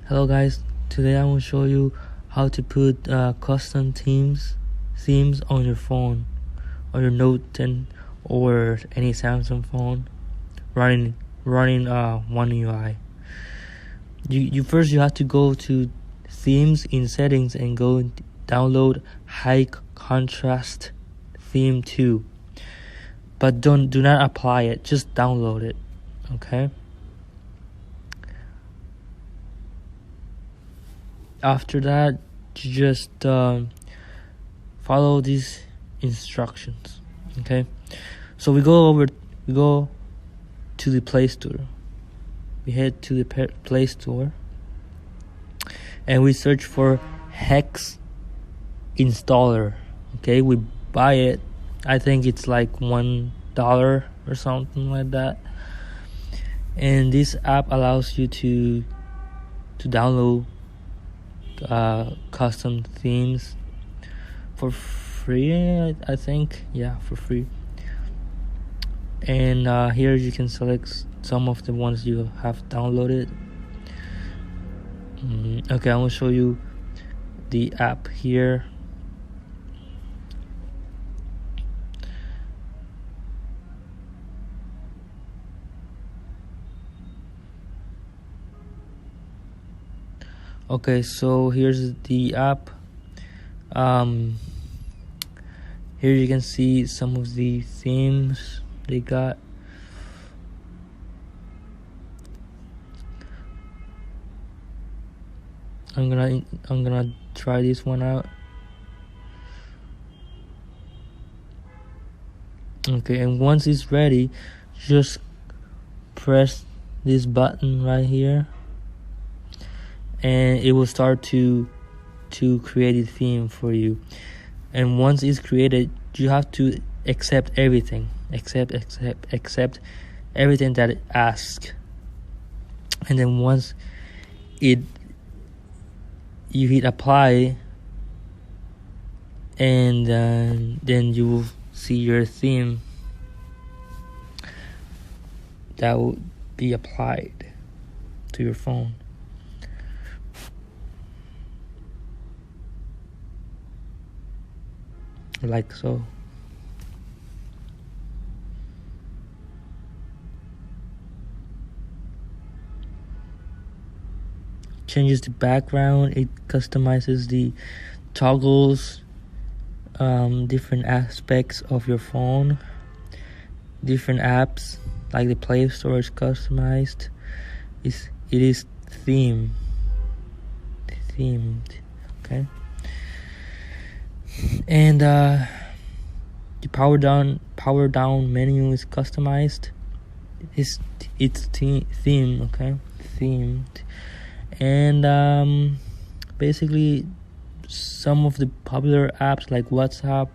Hello guys, today I will show you how to put custom themes on your phone, or your Note 10 or any Samsung phone running One UI. You have to go to themes in settings and go download high contrast theme 2, but do not apply it, just download it. Okay, after that you just follow these instructions. Okay, so we go to the Play Store. We head to the Play Store and we search for Hex Installer. Okay, we buy it. I think it's like $1 or something like that. And this app allows you to download custom themes for free, I think. Yeah, for free. And here you can select some of the ones you have downloaded. Okay, I'm gonna show you the app here. Okay, so here's the app. Here you can see some of the themes they got. I'm gonna try this one out. Okay, and once it's ready, just press this button right here and it will start to create a theme for you. And once it's created, you have to accept everything, accept everything that it asks. And then once you hit apply, and then you will see your theme that will be applied to your phone. Like so. Changes the background, it customizes the toggles, different aspects of your phone, different apps, like the Play Store is customized. It is themed. Okay. And the power down menu is customized. It's theme, okay, themed. And basically some of the popular apps like WhatsApp,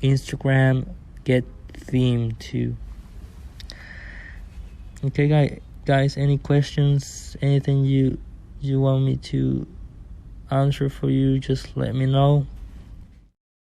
Instagram get themed too. Okay, guys, any questions, anything you want me to answer for you, just let me know.